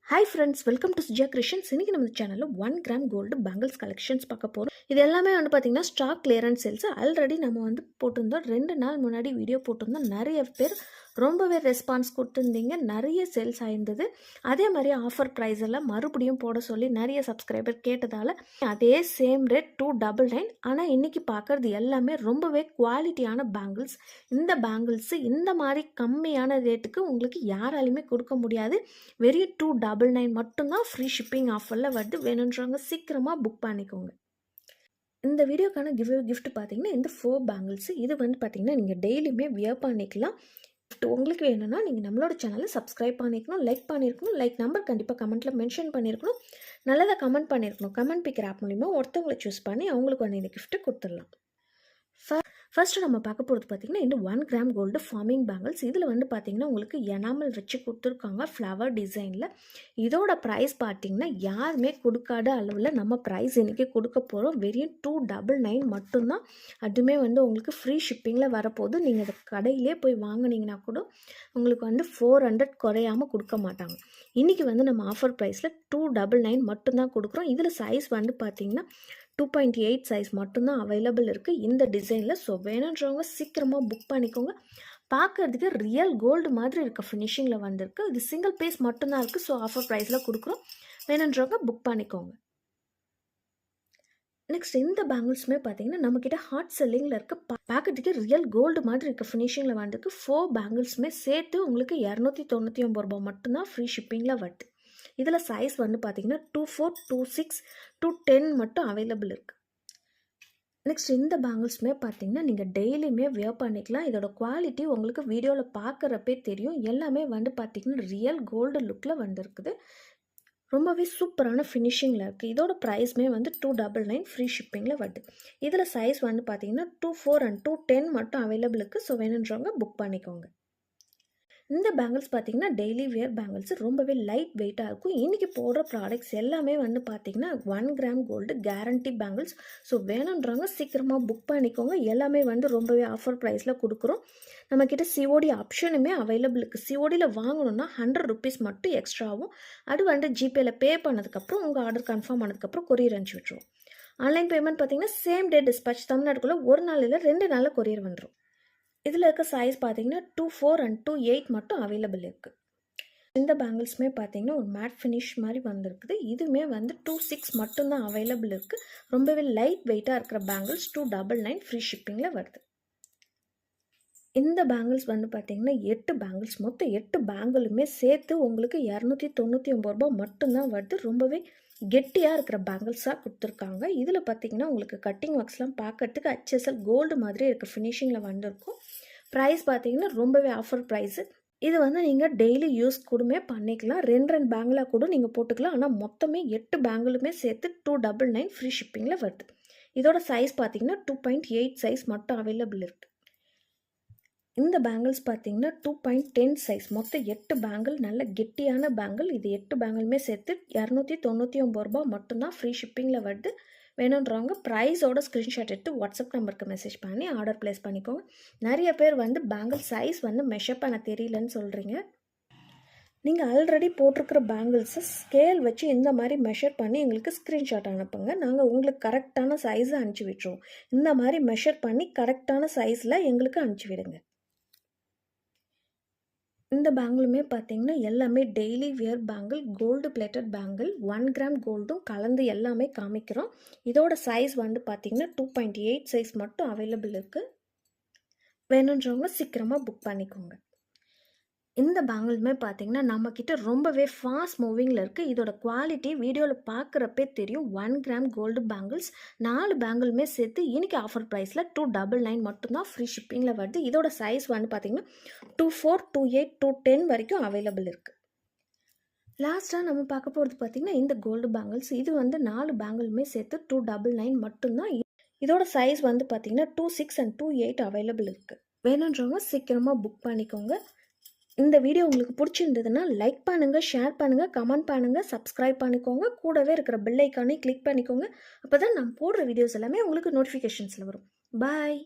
Hi friends, welcome to Suja creations. இன்றைக்கி நம்ம சேனலில் 1 கிராம் கோல்டு பேங்கிள்ஸ் கலெக்ஷன்ஸ் பார்க்க போகிறோம். இது எல்லாமே பார்த்தீங்கன்னா ஸ்டாக் கிளியரன்ஸ் சேல்ஸ். ஆல்ரெடி நம்ம போட்டிருந்தோம். 2 நாள் முன்னாடி வீடியோ போட்டிருந்தோம். நிறைய பேர் ரொம்பவே ரெஸ்பான்ஸ் கொடுத்துருந்தீங்க. நிறைய சேல்ஸ் ஆயிருந்தது. அதே மாதிரி ஆஃபர் ப்ரைஸ் எல்லாம் மறுபடியும் போட சொல்லி நிறைய சப்ஸ்கிரைபர் கேட்டதால் அதே சேம் ரேட் 299. ஆனால் இன்றைக்கி பார்க்குறது எல்லாமே ரொம்பவே குவாலிட்டியான பேங்கிள்ஸ். இந்த பேங்கிள்ஸு இந்த மாதிரி கம்மியான ரேட்டுக்கு உங்களுக்கு யாராலையுமே கொடுக்க முடியாது. வெறும் 299 மட்டும்தான் ஃப்ரீ ஷிப்பிங் ஆஃபரில் வருது. வேணுன்றவங்க சீக்கிரமாக புக் பண்ணிக்கோங்க. இந்த வீடியோக்கான கிஃப்ட் பார்த்தீங்கன்னா இந்த 4 பேங்கிள்ஸு. இது பார்த்தீங்கன்னா நீங்கள் டெய்லியுமே வியர் பண்ணிக்கலாம். உங்களுக்கு வேணும்னா நீங்கள் நம்மளோட சேனலை சப்ஸ்கிரைப் பண்ணிக்கணும், லைக் பண்ணியிருக்கணும். லைக் நம்பர் கண்டிப்பாக கமெண்ட்டில் மென்ஷன் பண்ணியிருக்கணும். நல்லதாக கமெண்ட் பண்ணியிருக்கணும். கமெண்ட் பிக்கர் ஆப் மூலிமா ஒருத்தவங்களை சூஸ் பண்ணி அவங்களுக்கு இந்த கிஃப்ட்டு கொடுத்துடலாம். ஃபர்ஸ்ட் நம்ம பார்க்க போகிறது பார்த்தீங்கன்னா இந்த 1 கிராம் கோல்டு ஃபார்மிங் பேங்கிள்ஸ். இதில் பார்த்தீங்கன்னா உங்களுக்கு எனாமல் வச்சு கொடுத்துருக்காங்க ஃப்ளவர் டிசைனில். இதோட ப்ரைஸ் பார்த்தீங்கன்னா யாருமே கொடுக்காத அளவில் நம்ம ப்ரைஸ் இன்றைக்கி கொடுக்க போகிறோம். வெறும் 299 மட்டும்தான். அதுவுமே உங்களுக்கு ஃப்ரீ ஷிப்பிங்கில் வரப்போகுது. நீங்கள் அதை கடையிலே போய் வாங்கினீங்கன்னா கூட உங்களுக்கு 400 குறையாமல் கொடுக்க மாட்டாங்க. இன்றைக்கி நம்ம ஆஃபர் ப்ரைஸில் 299 மட்டும்தான் கொடுக்குறோம். இதில் சைஸ் பார்த்தீங்கன்னா 2.8 சைஸ் மட்டும்தான் அவைலபிள் இருக்குது இந்த டிசைனில். ஸோ வேணுன்றவங்க சீக்கிரமாக புக் பண்ணிக்கோங்க. பார்க்குறதுக்கு ரியல் கோல்டு மாதிரி இருக்க ஃபினிஷிங்கில் வந்திருக்கு. இது சிங்கிள் பீஸ் மட்டும்தான் இருக்குது. ஸோ ஆஃபர் ப்ரைஸில் கொடுக்குறோம். வேணுன்றவங்க புக் பண்ணிக்கோங்க. நெக்ஸ்ட் இந்த பேங்கிள்ஸுமே பார்த்தீங்கன்னா நம்மக்கிட்ட ஹாட் செல்லிங்கில் இருக்க பார்க்கறதுக்கு ரியல் கோல்டு மாதிரி இருக்க ஃபினிஷிங்கில் வந்திருக்கு. 4 பேங்கிள்ஸுமே சேர்த்து உங்களுக்கு 299 ரூபா மட்டும்தான் ஃப்ரீ ஷிப்பிங்கில் வருது. இதில் சைஸ் பார்த்தீங்கன்னா 24, 26, 210 மட்டும் அவைலபிள் இருக்குது. நெக்ஸ்ட் இந்த பேங்கிள்ஸுமே பார்த்தீங்கன்னா நீங்கள் டெய்லியுமே வியர் பண்ணிக்கலாம். இதோட குவாலிட்டி உங்களுக்கு வீடியோவில் பார்க்குறப்பே தெரியும். எல்லாமே பார்த்தீங்கன்னா ரியல் கோல்டு லுக்கில் வந்திருக்குது. ரொம்பவே சூப்பரான ஃபினிஷிங்கில் இருக்குது. இதோட ப்ரைஸ்மே 299 ஃப்ரீ ஷிப்பிங்கில் வருது. இதில் சைஸ் பார்த்தீங்கன்னா 24 and 210 மட்டும் அவைலபிள் இருக்குது. ஸோ வேணுன்றவங்க புக் பண்ணிக்கோங்க. இந்த பேங்கிள்ஸ் பார்த்தீங்கன்னா டெய்லி வியர் பேங்கிள்ஸ் ரொம்பவே லைட் வெயிட்டாக இருக்கும். இன்றைக்கி போடுற ப்ராடக்ட்ஸ் எல்லாமே பார்த்தீங்கன்னா 1 gram gold guarantee bangles. So வேணுன்றவங்க சீக்கிரமாக புக் பண்ணிக்கோங்க. எல்லாமே ரொம்பவே ஆஃபர் ப்ரைஸில் கொடுக்குறோம். நம்மக்கிட்ட சிஓடி ஆப்ஷனுமே அவைலபிள் இருக்குது. சிஓடியில் வாங்கணுன்னா 100 ருபீஸ் மட்டும் எக்ஸ்ட்ரா ஆகும். அது ஜிபேயில் பே பண்ணதுக்கப்புறம் உங்கள் ஆர்டர் கன்ஃபார்ம் ஆனதுக்கப்புறம் கொரியர் அனுப்பிச்சி விட்ருவோம். ஆன்லைன் பேமெண்ட் பார்த்தீங்கன்னா சேம் டே டிஸ்பேச் தமிழ்நாட்டுக்குள்ளே 1 நாள் இல்லை 2 நாளில் கொரியர் வந்துடும். இதில் இருக்க சைஸ் பார்த்தீங்கன்னா 24 and 28 மட்டும் அவைலபிள் இருக்குது. இந்த பேங்கிள்ஸுமே பார்த்தீங்கன்னா ஒரு மேட் ஃபினிஷ் மாதிரி வந்திருக்குது. இதுவுமே 26 மட்டும்தான் அவைலபிள் இருக்குது. ரொம்பவே லைட் வெயிட்டாக இருக்கிற பேங்கிள்ஸ் 299 ஃப்ரீ ஷிப்பிங்கில் வருது. இந்த பேங்கிள்ஸ் பார்த்தீங்கன்னா 8 பேங்கிள்ஸ், மொத்தம் 8 பேங்கிளுமே சேர்த்து உங்களுக்கு 299 ரூபா மட்டும்தான் வருது. ரொம்பவே கெட்டியாக இருக்கிற பேங்கிள்ஸாக கொடுத்துருக்காங்க. இதில் பார்த்தீங்கன்னா உங்களுக்கு கட்டிங் ஒர்க்ஸ்லாம் பார்க்கறதுக்கு HSL கோல்டு மாதிரி இருக்க ஃபினிஷிங்கில் வந்திருக்கும். ப்ரைஸ் பார்த்தீங்கன்னா ரொம்பவே ஆஃபர் ப்ரைஸு. இது நீங்கள் டெய்லி யூஸ் கூடமே பண்ணிக்கலாம். 2 பேங்கிளாக கூட நீங்கள் போட்டுக்கலாம். ஆனால் மொத்தமே 8 பேங்கிளுமே சேர்த்து 299 ஃப்ரீ ஷிப்பிங்கில் வருது. இதோட சைஸ் பார்த்தீங்கன்னா 2.8 சைஸ் மட்டும் அவைலபிள் இருக்குது. இந்த பேங்கிள்ஸ் பார்த்தீங்கன்னா 2.10 சைஸ், மொத்தம் 8 பேங்கிள், நல்ல கெட்டியான பேங்கிள். இது 8 பேங்கிளுமே சேர்த்து 299 ரூபா மட்டும்தான் ஃப்ரீ ஷிப்பிங்கில் வருது. வேணுன்றவங்க ப்ரைஸோட ஸ்க்ரீன்ஷாட் எடுத்து வாட்ஸ்அப் நம்பருக்கு மெசேஜ் பண்ணி ஆர்டர் ப்ளேஸ் பண்ணிக்கோங்க. நிறைய பேர் பேங்கிள் சைஸ் மெஷர் பண்ண தெரியலன்னு சொல்கிறீங்க. நீங்கள் ஆல்ரெடி போட்டிருக்கிற பேங்கிள்ஸை ஸ்கேல் வச்சு இந்த மாதிரி மெஷர் பண்ணி எங்களுக்கு ஸ்க்ரீன்ஷாட் அனுப்புங்க. நாங்கள் உங்களுக்கு கரெக்டான சைஸை அனுப்பிச்சி விட்டுருவோம். இந்த மாதிரி மெஷர் பண்ணி கரெக்டான சைஸில் எங்களுக்கு அனுப்பிச்சி விடுங்க. இந்த பேங்கிளுமே பார்த்தீங்கன்னா எல்லாமே daily wear bangle, gold plated bangle, 1 gram கோல்டும் கலந்து எல்லாமே காமிக்கிறோம். இதோட சைஸ் பார்த்தீங்கன்னா 2.8 சைஸ் மட்டும் அவைலபிள் இருக்குது. வேணுன்றவங்க சீக்கிரமாக புக் பண்ணிக்கோங்க. இந்த பேங்கிளுமே பார்த்தீங்கன்னா நம்மக்கிட்ட ரொம்பவே ஃபாஸ்ட் மூவிங்கில் இருக்குது. இதோட குவாலிட்டி வீடியோவில் பார்க்குறப்பே தெரியும். 1 கிராம் கோல்டு பேங்கிள்ஸ் 4 பேங்கிளுமே சேர்த்து இன்றைக்கி ஆஃபர் ப்ரைஸில் 299 மட்டும்தான் ஃப்ரீ ஷிப்பிங்கில் வருது. இதோட சைஸ் பார்த்தீங்கன்னா 24, 28, 210 வரைக்கும் அவைலபிள் இருக்குது. லாஸ்ட்டாக நம்ம பார்க்க போகிறது பார்த்திங்கன்னா இந்த கோல்டு பேங்கிள்ஸ். இது 4 பேங்கிளுமே சேர்த்து 299 மட்டும்தான். இதோட சைஸ் பார்த்திங்கன்னா 26 and 28 அவைலபிள் இருக்குது. வேணுன்றவங்க சீக்கிரமாக புக் பண்ணிக்கோங்க. இந்த வீடியோ உங்களுக்கு பிடிச்சிருந்ததுன்னா லைக் பண்ணுங்கள், ஷேர் பண்ணுங்கள், கமெண்ட் பண்ணுங்கள், சப்ஸ்கிரைப் பண்ணிக்கோங்க. கூடவே இருக்கிற பெல் ஐக்கானே கிளிக் பண்ணிக்கோங்க. அப்போ தான் நான் போடுற வீடியோஸ் எல்லாமே உங்களுக்கு நோட்டிஃபிகேஷன்ஸில் வரும். பாய்.